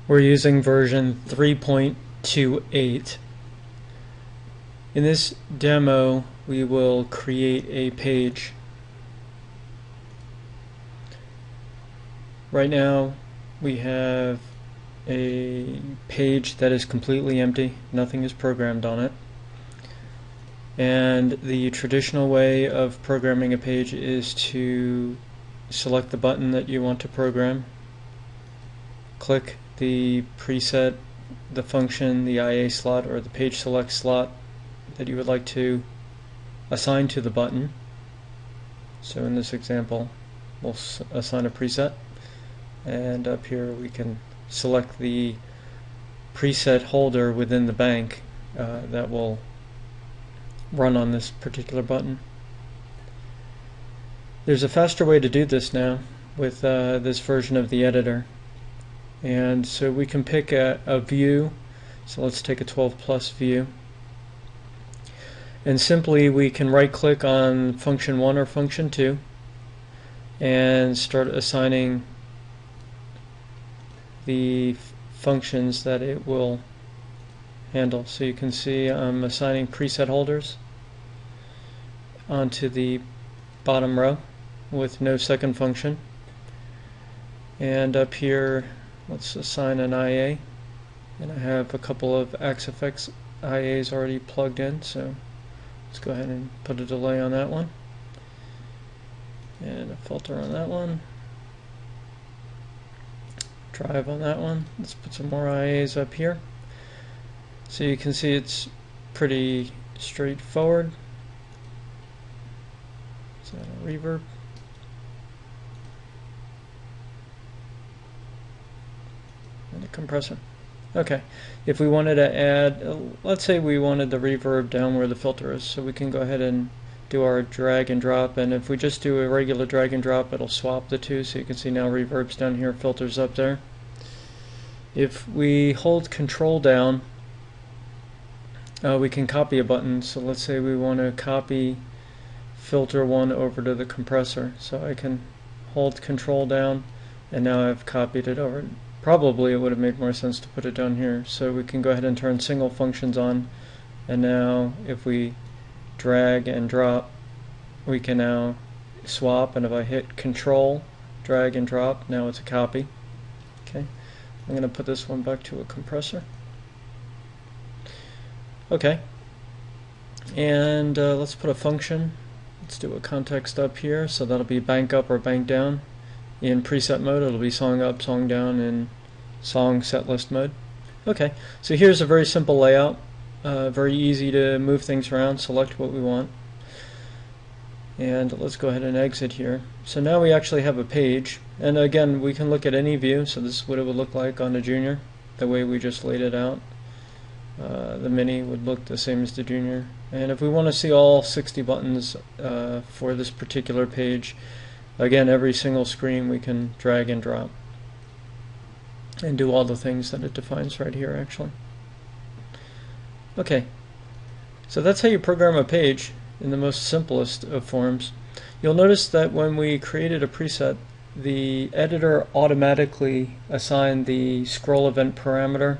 We're using version 3.28. In this demo, we will create a page. Right now, we have a page that is completely empty. Nothing is programmed on it. And the traditional way of programming a page is to select the button that you want to program, click the preset, the function, the IA slot, or the page select slot that you would like to assign to the button. So in this example, we'll assign a preset, and up here we can select the preset holder within the bank that will run on this particular button. There's a faster way to do this now with this version of the editor, and so we can pick a view. So let's take a 12+ view, and simply we can right click on function 1 or function 2 and start assigning the functions that it will handle. So you can see I'm assigning preset holders onto the bottom row with no second function, and up here let's assign an IA, and I have a couple of Axe-Fx IAs already plugged in, so let's go ahead and put a delay on that one and a filter on that one, drive on that one. Let's put some more IAs up here. So you can see it's pretty straightforward. Is that a reverb? And a compressor. Okay, if we wanted to add, let's say we wanted the reverb down where the filter is, so we can go ahead and do our drag and drop, and if we just do a regular drag and drop, it'll swap the two, so you can see now reverb's down here, filter's up there. If we hold control down, we can copy a button. So let's say we want to copy filter 1 over to the compressor, so I can hold control down, and now I've copied it over. Probably it would have made more sense to put it down here. So we can go ahead and turn single functions on, and now if we drag and drop, we can now swap, and if I hit control, drag and drop, now it's a copy. Okay, I'm going to put this one back to a compressor. Okay, and let's put a function. Let's do a context up here, so that'll be bank up or bank down. In preset mode, it'll be song up, song down, and song set list mode. Okay, so here's a very simple layout. Very easy to move things around, select what we want. And let's go ahead and exit here. So now we actually have a page, and again we can look at any view. So this is what it would look like on the Junior, the way we just laid it out. The Mini would look the same as the Junior, and if we want to see all 60 buttons for this particular page, again, every single screen we can drag and drop and do all the things that it defines right here actually. Okay, so that's how you program a page in the most simplest of forms. You'll notice that when we created a preset, the editor automatically assigned the scroll event parameter.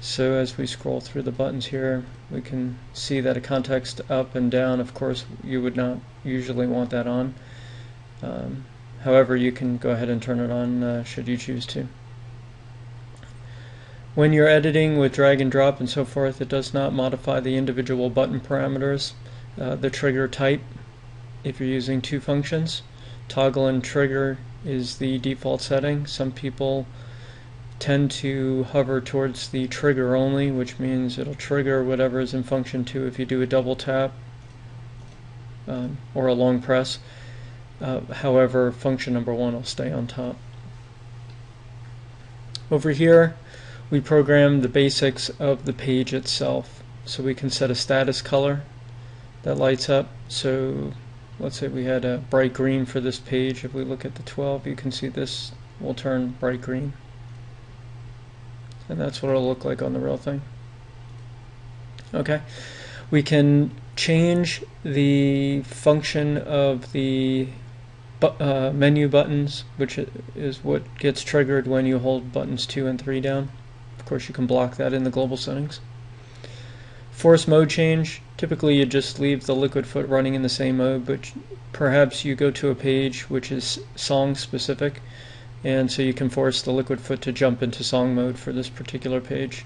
So as we scroll through the buttons here, we can see that a context up and down, of course you would not usually want that on. However, you can go ahead and turn it on should you choose to. When you're editing with drag and drop and so forth, it does not modify the individual button parameters. The trigger type, if you're using two functions, toggle and trigger is the default setting. Some people tend to hover towards the trigger only, which means it'll trigger whatever is in function 2 if you do a double tap or a long press. However, function number 1 will stay on top. Over here we program the basics of the page itself. So we can set a status color that lights up. So let's say we had a bright green for this page. If we look at the 12, you can see this will turn bright green, and that's what it'll look like on the real thing. Okay, we can change the function of the menu buttons, which is what gets triggered when you hold buttons 2 and 3 down. Of course, you can block that in the global settings. Force mode change. Typically, you just leave the liquid foot running in the same mode, but perhaps you go to a page which is song specific, and so you can force the liquid foot to jump into song mode for this particular page.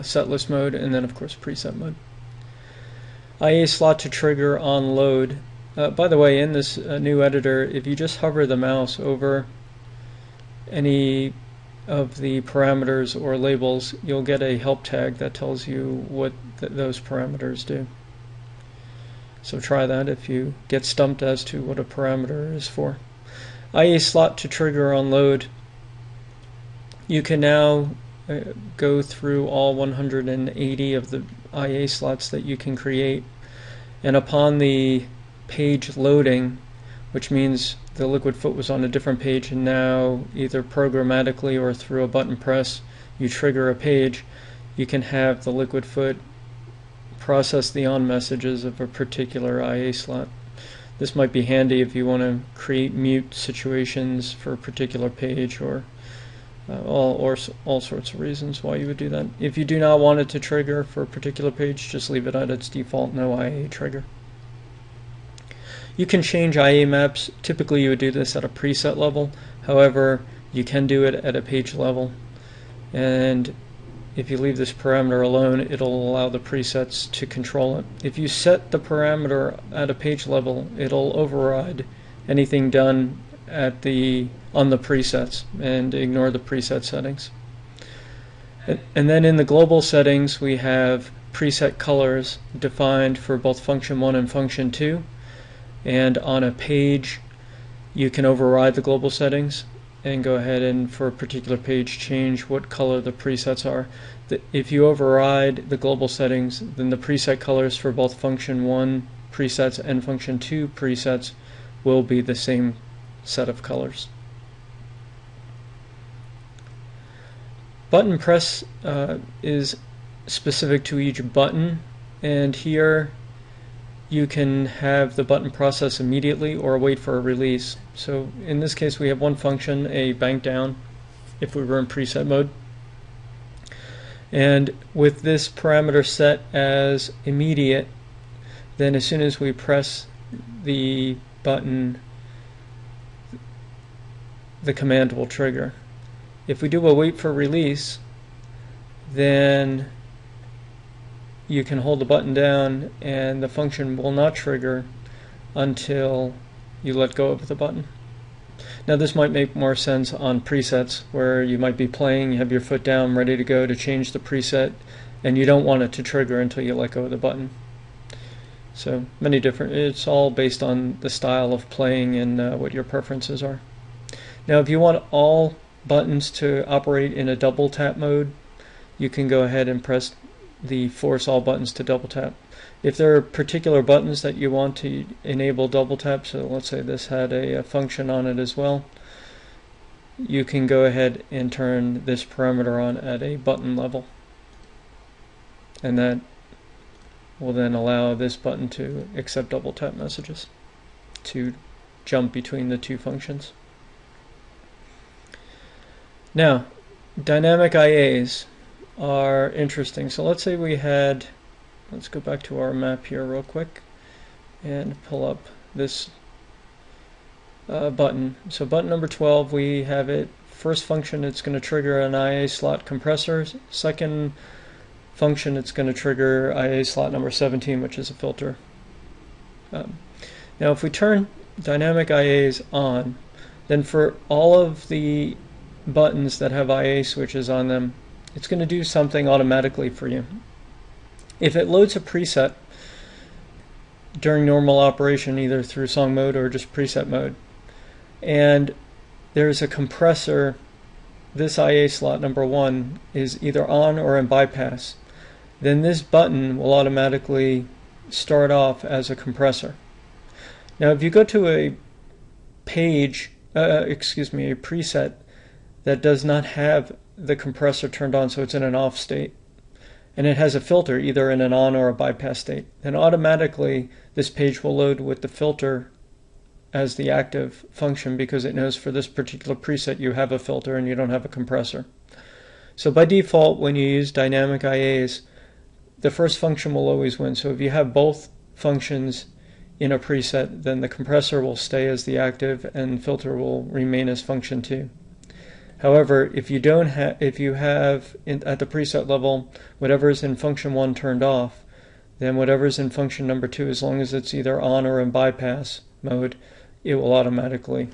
Set list mode, and then of course preset mode. IA slot to trigger on load. By the way, in this new editor, if you just hover the mouse over any of the parameters or labels, you'll get a help tag that tells you what those parameters do. So try that if you get stumped as to what a parameter is for. IA slot to trigger on load. You can now go through all 180 of the IA slots that you can create, and upon the page loading, which means the liquid foot was on a different page and now either programmatically or through a button press you trigger a page, you can have the liquid foot process the on messages of a particular IA slot. This might be handy if you want to create mute situations for a particular page, or all sorts of reasons why you would do that. If you do not want it to trigger for a particular page, just leave it at its default no IA trigger. You can change IA maps. Typically you would do this at a preset level. However, you can do it at a page level. And if you leave this parameter alone, it'll allow the presets to control it. If you set the parameter at a page level, it'll override anything done at on the presets and ignore the preset settings. And then in the global settings, we have preset colors defined for both function 1 and function 2. And on a page, you can override the global settings and go ahead and, for a particular page, change what color the presets are. If you override the global settings, then the preset colors for both function 1 presets and function 2 presets will be the same set of colors. Button press is specific to each button, and here you can have the button process immediately or wait for a release. So in this case we have one function, a bank down, if we were in preset mode. And with this parameter set as immediate, then as soon as we press the button, the command will trigger. If we do a wait for release, then you can hold the button down and the function will not trigger until you let go of the button. Now this might make more sense on presets where you might be playing, you have your foot down ready to go to change the preset, and you don't want it to trigger until you let go of the button. So many different, it's all based on the style of playing and what your preferences are. Now if you want all buttons to operate in a double tap mode, you can go ahead and press the force all buttons to double tap. If there are particular buttons that you want to enable double tap, so let's say this had a function on it as well, you can go ahead and turn this parameter on at a button level, and that will then allow this button to accept double tap messages to jump between the two functions. Now, dynamic IAs are interesting. So let's say we had, let's go back to our map here real quick and pull up this button. So button number 12, we have it, first function it's going to trigger an IA slot compressor, second function it's going to trigger IA slot number 17, which is a filter. Now if we turn dynamic IAs on, then for all of the buttons that have IA switches on them, it's going to do something automatically for you. If it loads a preset during normal operation, either through song mode or just preset mode, and there's a compressor, this IA slot number 1 is either on or in bypass, then this button will automatically start off as a compressor. Now if you go to a page, a preset that does not have the compressor turned on, so it's in an off state, and it has a filter either in an on or a bypass state, then automatically this page will load with the filter as the active function because it knows for this particular preset you have a filter and you don't have a compressor. So by default, when you use dynamic IAs, the first function will always win. So if you have both functions in a preset, then the compressor will stay as the active and filter will remain as function 2. However, if you have at the preset level whatever is in function 1 turned off, then whatever is in function number 2, as long as it's either on or in bypass mode, it will automatically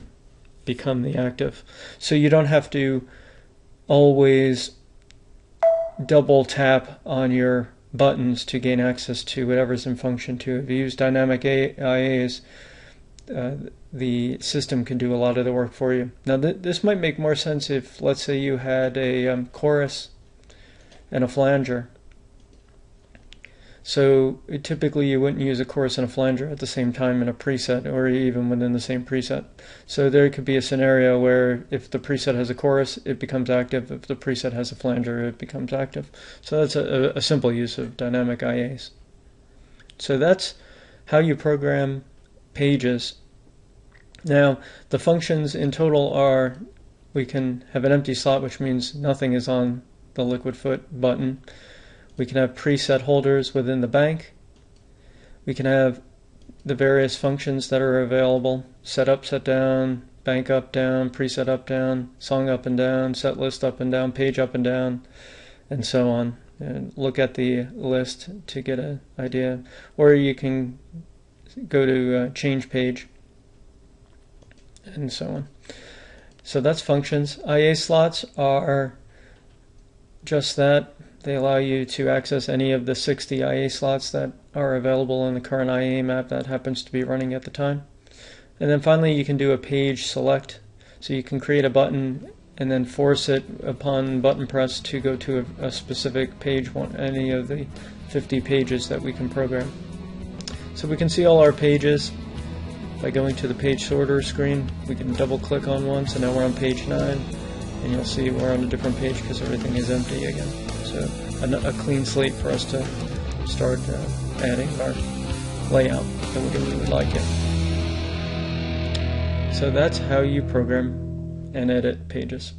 become the active. So you don't have to always double tap on your buttons to gain access to whatever's in function 2. If you use dynamic IAs, the system can do a lot of the work for you. Now this might make more sense if, let's say, you had a chorus and a flanger. So typically you wouldn't use a chorus and a flanger at the same time in a preset or even within the same preset. So there could be a scenario where if the preset has a chorus, it becomes active. If the preset has a flanger, it becomes active. So that's a simple use of dynamic IAs. So that's how you program pages. Now the functions in total are, we can have an empty slot, which means nothing is on the liquid foot button. We can have preset holders within the bank. We can have the various functions that are available: set up, set down, bank up, down, preset up, down, song up and down, set list up and down, page up and down, and so on. And look at the list to get an idea. Or you can go to change page and so on. So that's functions. IA slots are just that. They allow you to access any of the 60 IA slots that are available in the current IA map that happens to be running at the time. And then finally you can do a page select. So you can create a button and then force it upon button press to go to a specific page, any of the 50 pages that we can program. So we can see all our pages by going to the page sorter screen. We can double click on one, so now we're on page 9, and you'll see we're on a different page because everything is empty again. So a clean slate for us to start adding our layout the way we would like it. So that's how you program and edit pages.